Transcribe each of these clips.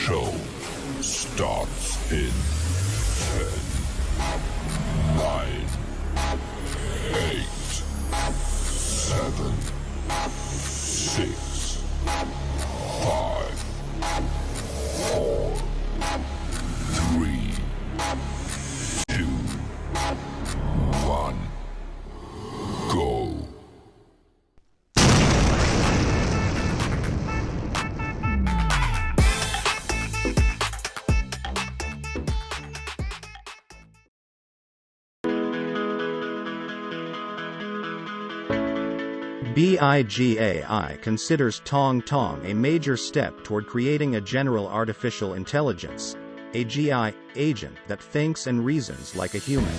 show starts in 10, 9, 8, 7, 6, 5, 4, 3, 2, 1, go. BIGAI considers Tong Tong a major step toward creating a general artificial intelligence, AGI, agent that thinks and reasons like a human.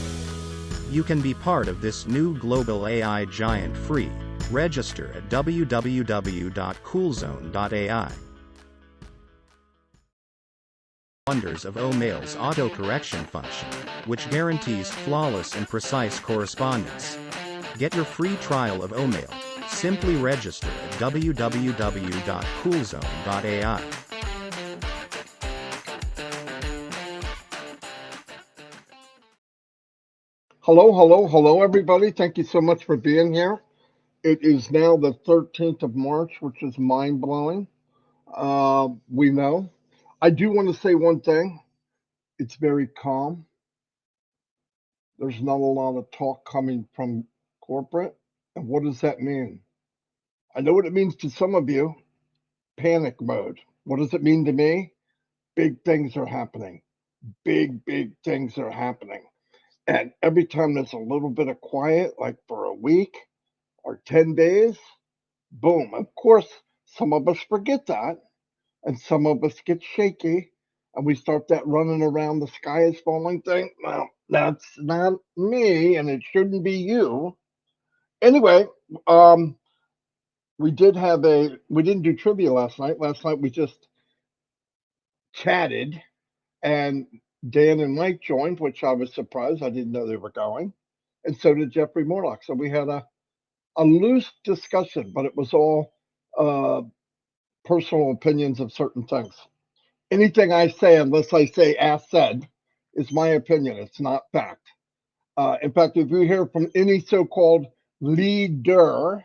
You can be part of this new global AI giant free. Register at www.coolzone.ai. Wonders of Omail's auto-correction function, which guarantees flawless and precise correspondence. Get your free trial of Omail. Simply register at www.coolzone.ai. Hello, everybody. Thank you so much for being here. It is now the 13th of March, which is mind-blowing. We know. I do want to say one thing. It's very calm. There's not a lot of talk coming from corporate. And what does that mean? I know what it means to some of you. Panic mode. What does it mean to me? Big things are happening. Big things are happening. And every time there's a little bit of quiet, like for a week or 10 days, boom. Of course, some of us forget that. And some of us get shaky. And we start that running around the sky is falling thing. Well, that's not me, and it shouldn't be you. Anyway, we didn't do trivia last night. Last night we just chatted, and Dan and Mike joined, which I was surprised. I didn't know they were going. And so did Jeffrey Morlock. So we had a loose discussion, but it was all personal opinions of certain things. Anything I say, unless I say as said, is my opinion. It's not fact. In fact, if you hear from any so-called leader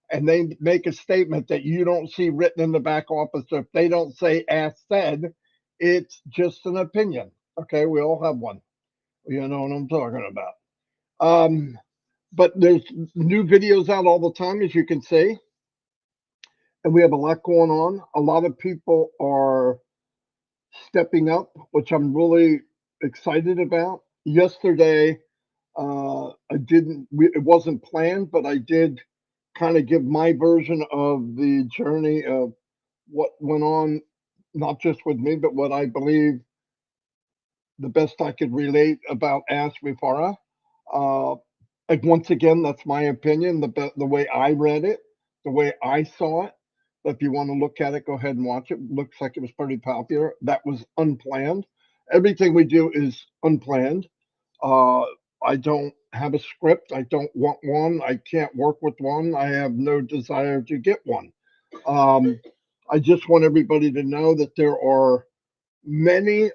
and they make a statement that you don't see written in the back office, or if they don't say as said, it's just an opinion. Okay, we all have one. You know what I'm talking about. But there's new videos out all the time, as you can see. And we have a lot going on. A lot of people are stepping up, which I'm really excited about. Yesterday, it wasn't planned, but I did kind of give my version of the journey of what went on, not just with me, but what I believe the best I could relate about Ash Vifara. Like once again, that's my opinion, the way I read it, the way I saw it. But if you want to look at it, go ahead and watch it. Looks like it was pretty popular. That was unplanned. Everything we do is unplanned. I don't have a script. I don't want one. I can't work with one. I have no desire to get one. I just want everybody to know that there are many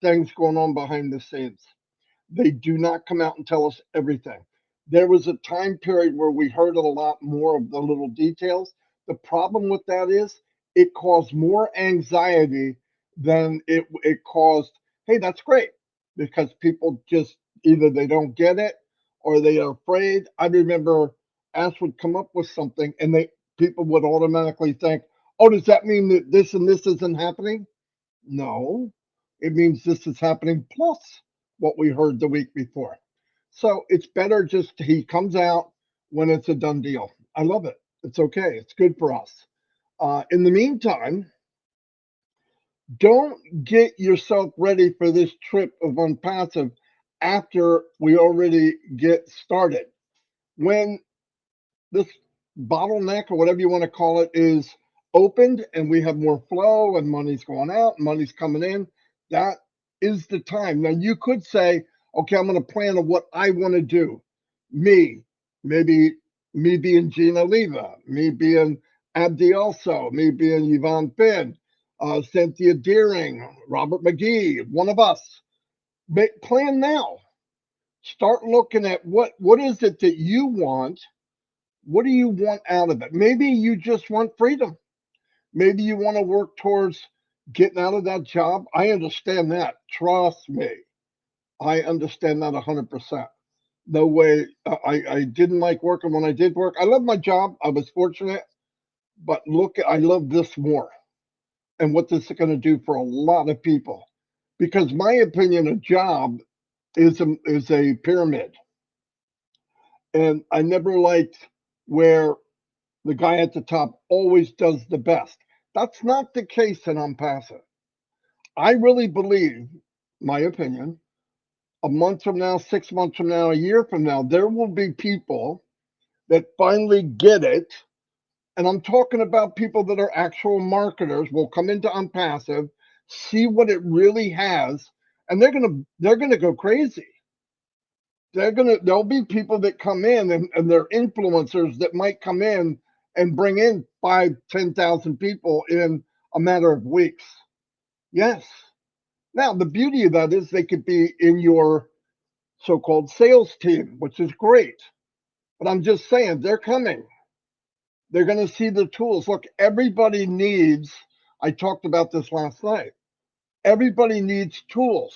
things going on behind the scenes. They do not come out and tell us everything. There was a time period where we heard a lot more of the little details. The problem with that is it caused more anxiety than it caused, hey, that's great, because people just either they don't get it or they are afraid. I remember Ash would come up with something and people would automatically think, oh, does that mean that this and this isn't happening? No, it means this is happening plus what we heard the week before. So it's better just he comes out when it's a done deal. I love it. It's okay. It's good for us. In the meantime, don't get yourself ready for this trip of Unpassive after we already get started. When this bottleneck or whatever you want to call it is opened and we have more flow and money's going out, money's coming in, that is the time. Now you could say, okay, I'm going to plan on what I want to do. Maybe me being Gina Leva, me being Abdi also, me being Yvonne Finn, Cynthia Deering, Robert McGee, one of us. Plan now. Start looking at what is it that you want. What do you want out of it? Maybe you just want freedom. Maybe you want to work towards getting out of that job. I understand that. Trust me. I understand that 100%. No way. I didn't like working when I did work. I love my job. I was fortunate. But look, I love this more and what this is going to do for a lot of people. Because my opinion, a job is a pyramid. And I never liked where the guy at the top always does the best. That's not the case in Unpassive. I really believe, my opinion, a month from now, 6 months from now, a year from now, there will be people that finally get it. And I'm talking about people that are actual marketers will come into Unpassive, see what it really has, and they're gonna go crazy. There'll be people that come in and they're influencers that might come in and bring in 5, 10,000 people in a matter of weeks. Yes. Now the beauty of that is they could be in your so-called sales team, which is great. But I'm just saying they're coming. They're going to see the tools. Look, everybody needs, I talked about this last night. Everybody needs tools.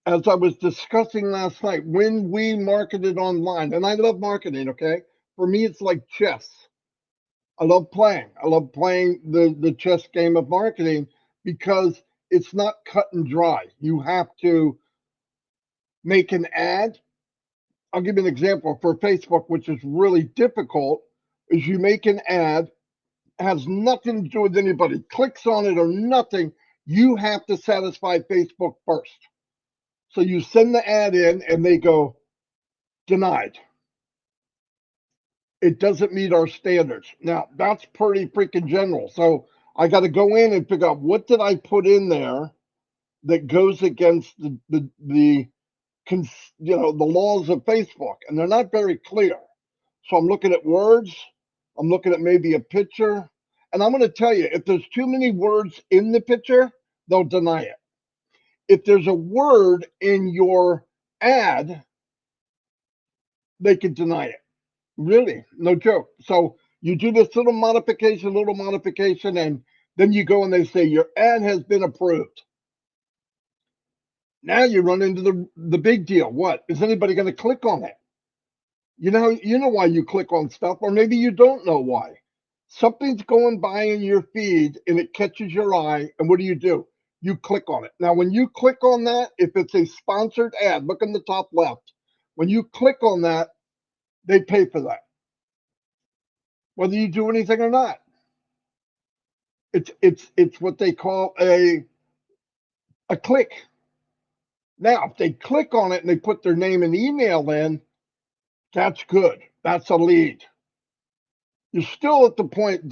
As I was discussing last night, when we marketed online, and I love marketing, okay? For me, it's like chess. I love playing. I love playing the chess game of marketing because it's not cut and dry. You have to make an ad. I'll give you an example for Facebook, which is really difficult, is you make an ad, has nothing to do with anybody, clicks on it or nothing. You have to satisfy Facebook first. So you send the ad in and they go, denied. It doesn't meet our standards. Now, that's pretty freaking general. So I got to go in and figure out what did I put in there that goes against the the laws of Facebook, and they're not very clear. So I'm looking at words, I'm looking at maybe a picture, and I'm going to tell you if there's too many words in the picture, they'll deny it. If there's a word in your ad, they can deny it. Really, no joke. So you do this little modification, and then you go and they say your ad has been approved. Now you run into the big deal. What is anybody going to click on it? You know why you click on stuff, or maybe you don't know why. Something's going by in your feed and it catches your eye, and what do? You click on it. Now, when you click on that, if it's a sponsored ad, look in the top left. When you click on that, they pay for that, whether you do anything or not. It's what they call a click. Now, if they click on it and they put their name and email in, that's good. That's a lead. You're still at the point,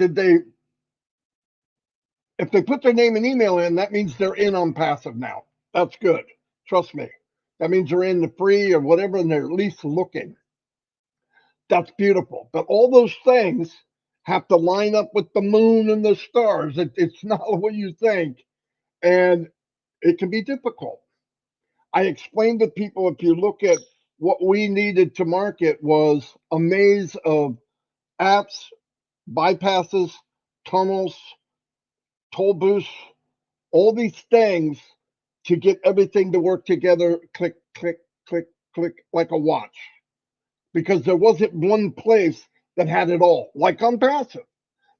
if they put their name and email in, that means they're in on passive now. That's good. Trust me. That means they're in the free or whatever, and they're at least looking. That's beautiful. But all those things have to line up with the moon and the stars. It's not what you think. And it can be difficult. I explained to people, if you look at what we needed to market was a maze of apps, bypasses, tunnels, toll booths, all these things to get everything to work together, click, click, click, click, like a watch. Because there wasn't one place that had it all, like Unpassive.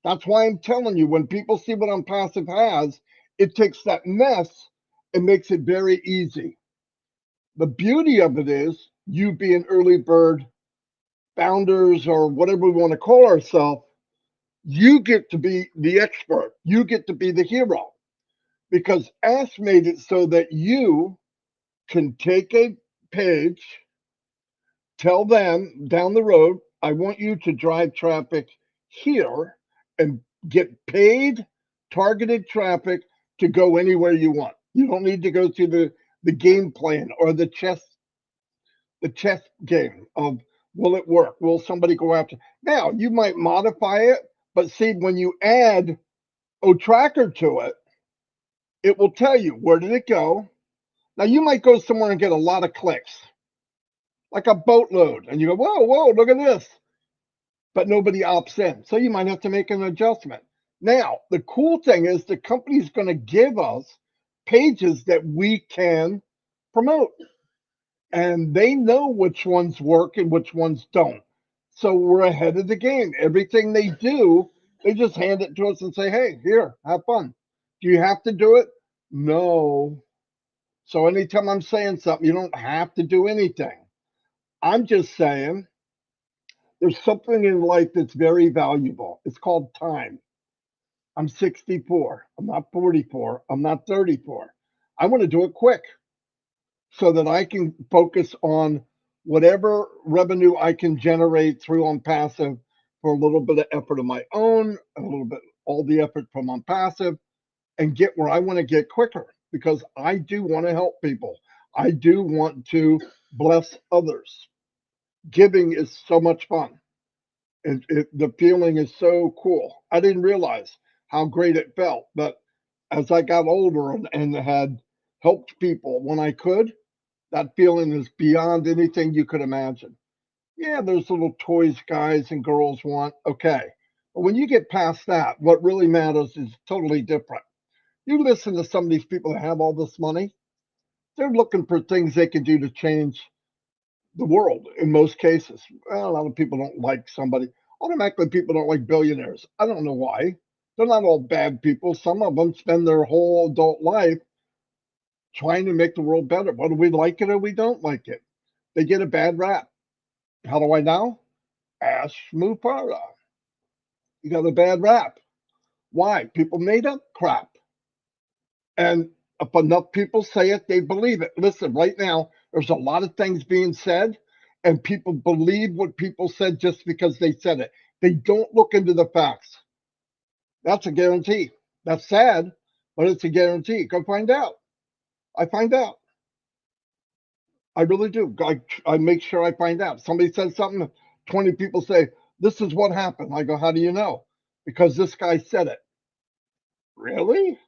That's why I'm telling you, when people see what Unpassive has, it takes that mess and makes it very easy. The beauty of it is, you being early bird founders or whatever we want to call ourselves, you get to be the expert. You get to be the hero. Because Ask made it so that you can take a page, tell them down the road, I want you to drive traffic here and get paid targeted traffic to go anywhere you want. You don't need to go through the game plan or the chess game of will it work? Will somebody go after? Now, you might modify it, but see, when you add tracker to it, it will tell you where did it go. Now you might go somewhere and get a lot of clicks, like a boatload, and you go, whoa, whoa, look at this. But nobody opts in. So you might have to make an adjustment. Now, the cool thing is the company's going to give us pages that we can promote. And they know which ones work and which ones don't. So we're ahead of the game. Everything they do, they just hand it to us and say, hey, here, have fun. Do you have to do it? No. So anytime I'm saying something, you don't have to do anything. I'm just saying there's something in life that's very valuable. It's called time. I'm 64. I'm not 44. I'm not 34. I want to do it quick so that I can focus on whatever revenue I can generate through on passive for a little bit of effort of my own, a little bit all the effort from on passive, and get where I want to get quicker because I do want to help people. I do want to bless others. Giving is so much fun. The feeling is so cool. I didn't realize how great it felt, but as I got older and had helped people when I could, that feeling is beyond anything you could imagine. Yeah, there's little toys guys and girls want, okay. But when you get past that, what really matters is totally different. You listen to some of these people that have all this money, they're looking for things they can do to change the world in most cases. Well, a lot of people don't like somebody. Automatically, people don't like billionaires. I don't know why. They're not all bad people. Some of them spend their whole adult life trying to make the world better. Whether we like it or we don't like it, they get a bad rap. How do I know? Ask Mufara. You got a bad rap. Why? People made up crap. And if enough people say it, they believe it. Listen, right now, there's a lot of things being said, and people believe what people said just because they said it. They don't look into the facts. That's a guarantee. That's sad, but it's a guarantee. Go find out. I find out. I really do. I make sure I find out. Somebody says something, 20 people say, this is what happened. I go, how do you know? Because this guy said it. Really?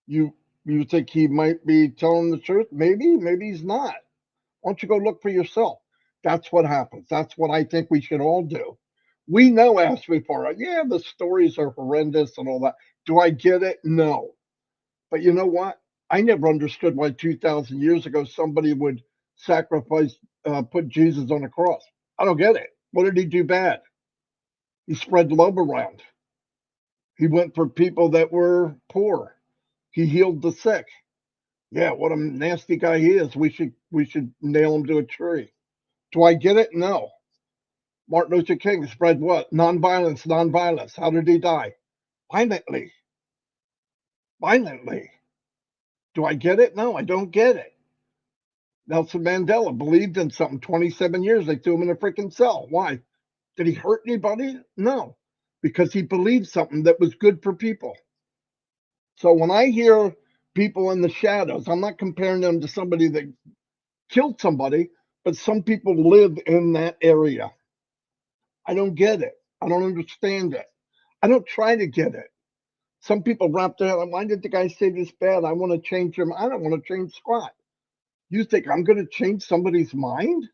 You you think he might be telling the truth? Maybe, maybe he's not. Why don't you go look for yourself? That's what happens. That's what I think we should all do. We know Ask Before. Yeah, the stories are horrendous and all that. Do I get it? No. But you know what? I never understood why 2,000 years ago somebody would sacrifice, put Jesus on a cross. I don't get it. What did he do bad? He spread love around. He went for people that were poor. He healed the sick. Yeah, what a nasty guy he is. We should nail him to a tree. Do I get it? No. Martin Luther King spread what? Nonviolence, nonviolence. How did he die? Violently. Violently. Do I get it? No, I don't get it. Nelson Mandela believed in something 27 years. They threw him in a freaking cell. Why? Did he hurt anybody? No, because he believed something that was good for people. So when I hear people in the shadows, I'm not comparing them to somebody that killed somebody, but some people live in that area. I don't get it. I don't understand it. I don't try to get it. Some people wrap their head, why did the guy say this bad? I want to change him. I don't want to change squat. You think I'm going to change somebody's mind?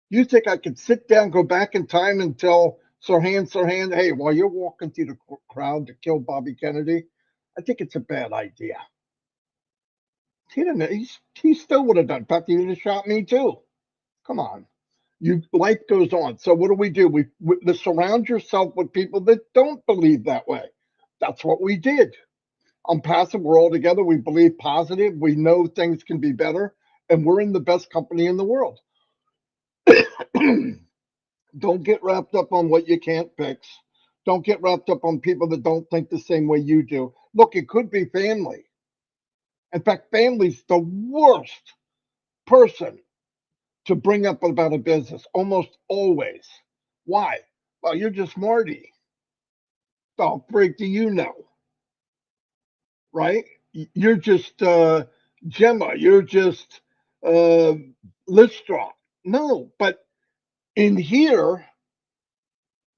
You think I could sit down, go back in time and tell Sirhan, hey, while you're walking through the crowd to kill Bobby Kennedy, I think it's a bad idea. He didn't. He still would have done. In fact, he would have shot me too. Come on. Life goes on. So what do? We surround yourself with people that don't believe that way. That's what we did. On passive, we're all together. We believe positive. We know things can be better, and we're in the best company in the world. Don't get wrapped up on what you can't fix. Don't get wrapped up on people that don't think the same way you do. Look, it could be family. In fact, family's the worst person to bring up about a business, almost always. Why? Well, you're just Marty. The freak do you know? Right? You're just Gemma. You're just uh, Listra. No, but in here,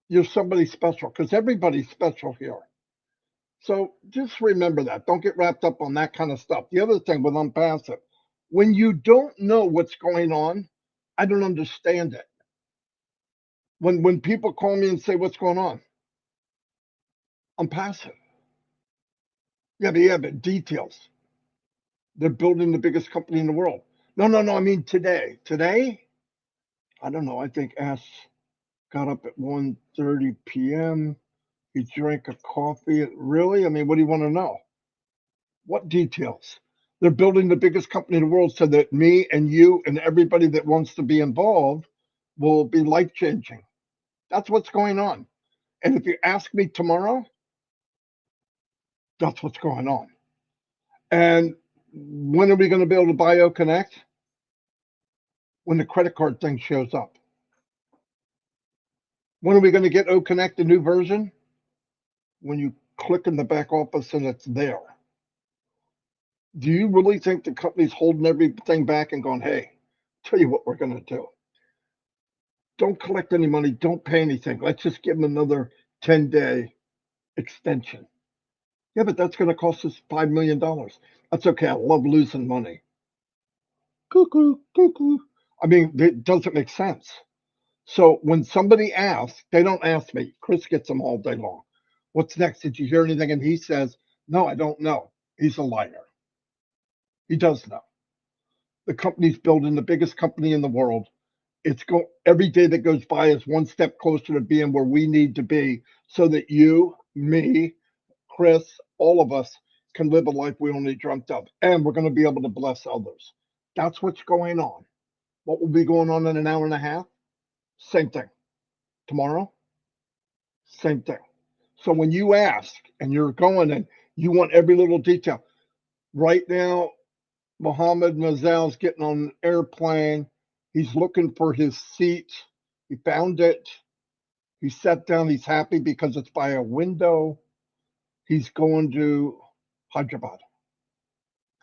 you're somebody special because everybody's special here. So just remember that. Don't get wrapped up on that kind of stuff. The other thing with unpassive, when you don't know what's going on, I don't understand it. When people call me and say, "What's going on?" I'm passive. Yeah, but details. They're building the biggest company in the world. No, no, no. I mean today. Today, I don't know. I think Ash got up at 1:30 p.m. He drank a coffee. Really? I mean, what do you want to know? What details? They're building the biggest company in the world so that me and you and everybody that wants to be involved will be life changing. That's what's going on. And if you ask me tomorrow, that's what's going on. And when are we going to be able to BioConnect? When the credit card thing shows up. When are we going to get O Connect, the new version? When you click in the back office and it's there. Do you really think the company's holding everything back and going, hey, tell you what we're going to do? Don't collect any money. Don't pay anything. Let's just give them another 10-day extension. Yeah, but that's going to cost us $5 million. That's okay. I love losing money. Cuckoo, cuckoo. I mean, it doesn't make sense. So when somebody asks, they don't ask me. Chris gets them all day long. What's next? Did you hear anything? And he says, no, I don't know. He's a liar. He does know. The company's building the biggest company in the world. Every day that goes by is one step closer to being where we need to be so that you, me, Chris, all of us can live a life we only dreamt of. And we're going to be able to bless others. That's what's going on. What will be going on in an hour and a half? Same thing. Tomorrow? Same thing. So when you ask and you're going and you want every little detail, right now, Mohammed Nazal's getting on an airplane. He's looking for his seat. He found it. He sat down. He's happy because it's by a window. He's going to Hyderabad.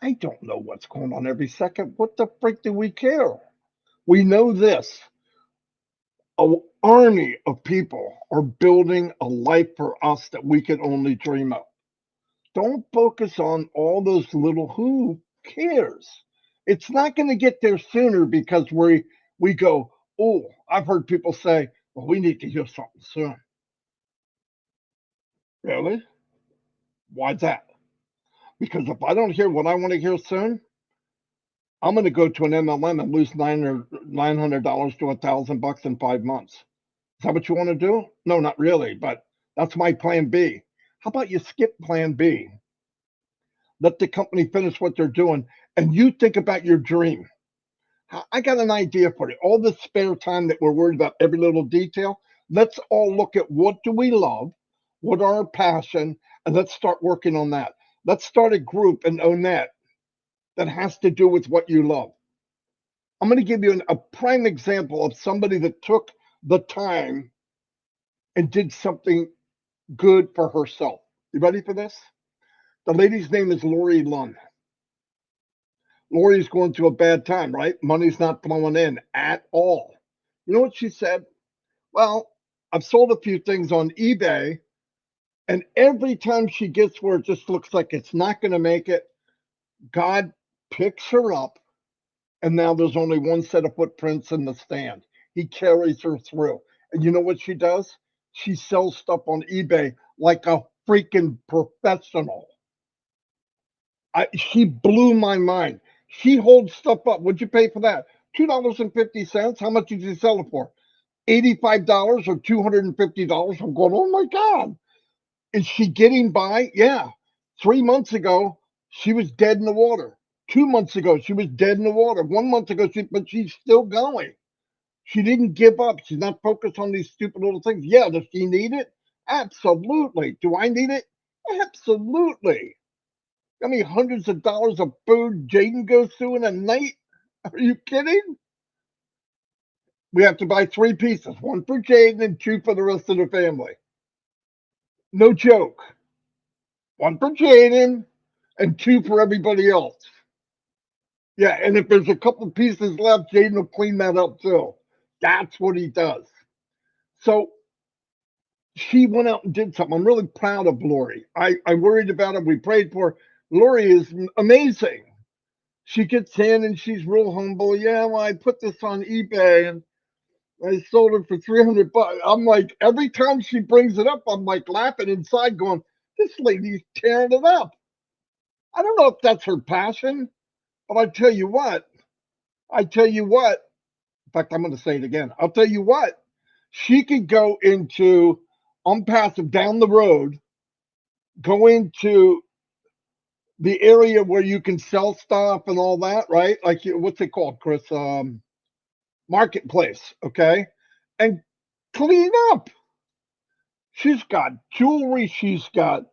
I don't know what's going on every second. What the freak do we care? We know this. An army of people are building a life for us that we can only dream of. Don't focus on all those little who cares. It's not going to get there sooner because we go, oh, I've heard people say, well, we need to hear something soon. Really? Why's that? Because if I don't hear what I want to hear soon, I'm going to go to an MLM and lose $900 to $1,000 in 5 months. Is that what you want to do? No, not really, but that's my plan B. How about you skip plan B? Let the company finish what they're doing, and you think about your dream. I got an idea for you. All this spare time that we're worried about every little detail, let's all look at what do we love, what are our passion, and let's start working on that. Let's start a group in Onet that has to do with what you love. I'm going to give you a prime example of somebody that took the time and did something good for herself. You ready for this? The lady's name is Lori Lund. Lori's going through a bad time, right? Money's not flowing in at all. You know what she said? Well, I've sold a few things on eBay, and every time she gets where it just looks like it's not going to make it, God picks her up, and now there's only one set of footprints in the stand. He carries her through. And you know what she does? She sells stuff on eBay like a freaking professional. She blew my mind. She holds stuff up. What'd you pay for that? $2.50. How much did you sell it for? $85 or $250. I'm going, oh my God. Is she getting by? Yeah. 3 months ago, she was dead in the water. 2 months ago, she was dead in the water. 1 month ago, but she's still going. She didn't give up. She's not focused on these stupid little things. Yeah, does she need it? Absolutely. Do I need it? Absolutely. I mean, hundreds of dollars of food Jaden goes through in a night? Are you kidding? We have to buy 3 pieces, one for Jaden and 2 for the rest of the family. No joke. One for Jaden and 2 for everybody else. Yeah, and if there's a couple pieces left, Jaden will clean that up too. That's what he does. So She went out and did something. I'm really proud of Lori. I worried about her. We prayed for her. Lori is amazing. She gets in and she's real humble. Yeah, well, I put this on eBay and I sold it for $300. I'm like, every time she brings it up, I'm like laughing inside, going, "This lady's tearing it up." I don't know if that's her passion, but I tell you what, I tell you what. In fact, I'm going to say it again. I'll tell you what. She could go into Unpassive down the road, go into the area where you can sell stuff and all that, right? Like what's it called, Chris? Marketplace, okay? And clean up. She's got jewelry. She's got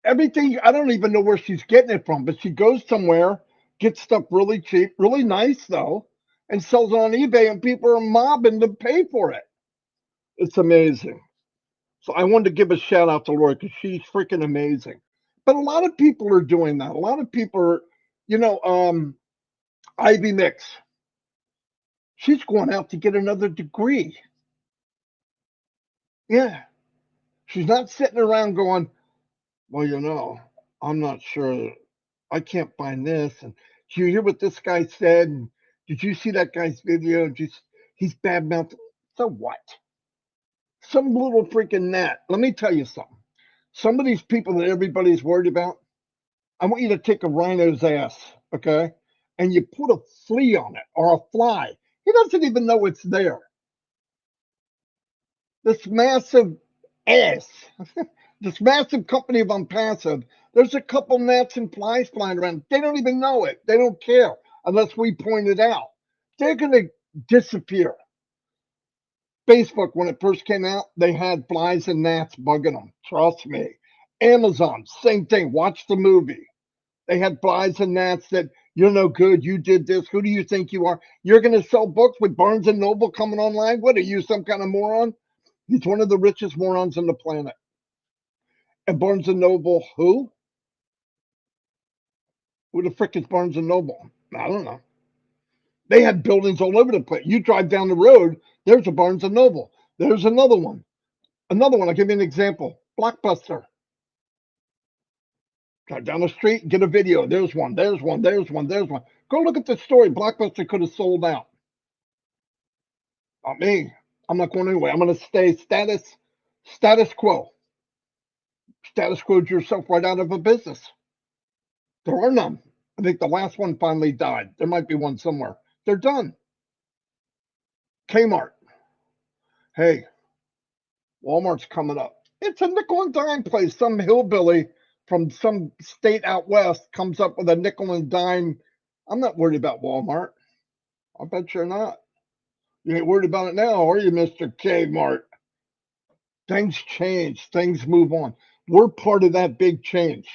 everything. I don't even know where she's getting it from, but she goes somewhere, gets stuff really cheap, really nice though, and sells it on eBay, and people are mobbing to pay for it. It's amazing. So I wanted to give a shout out to Lori because she's freaking amazing. But a lot of people are doing that. A lot of people are, you know, Ivy Mix. She's going out to get another degree. Yeah. She's not sitting around going, well, I'm not sure. I can't find this. And did you hear what this guy said? And did you see that guy's video? He's bad mouth. So what? Some little freaking gnat. Let me tell you something. Some of these people that everybody's worried about, I want you to take a rhino's ass, okay? And you put a flea on it or a fly. He doesn't even know it's there. This massive ass, this massive company of Unpassive, there's a couple gnats and flies flying around. They don't even know it. They don't care unless we point it out. They're going to disappear. Facebook, when it first came out, they had flies and gnats bugging them. Trust me. Amazon, same thing. Watch the movie. They had flies and gnats that you're no good. You did this. Who do you think you are? You're going to sell books with Barnes and Noble coming online? What are you, some kind of moron? He's one of the richest morons on the planet. And Barnes and Noble, who? Who the frick is Barnes and Noble? I don't know. They had buildings all over the place. You drive down the road, there's a Barnes and Noble. There's another one. Another one. I'll give you an example. Blockbuster. Drive down the street, get a video. There's one. There's one. There's one. There's one. Go look at the story. Blockbuster could have sold out. Not me. I'm not going anywhere. I'm going to stay status quo. Status quoed yourself right out of a business. There are none. I think the last one finally died. There might be one somewhere. They're done. Kmart. Hey, Walmart's coming up. It's a nickel and dime place. Some hillbilly from some state out west comes up with a nickel and dime. I'm not worried about Walmart. I bet you're not. You ain't worried about it now, are you, Mr. Kmart? Things change. Things move on. We're part of that big change.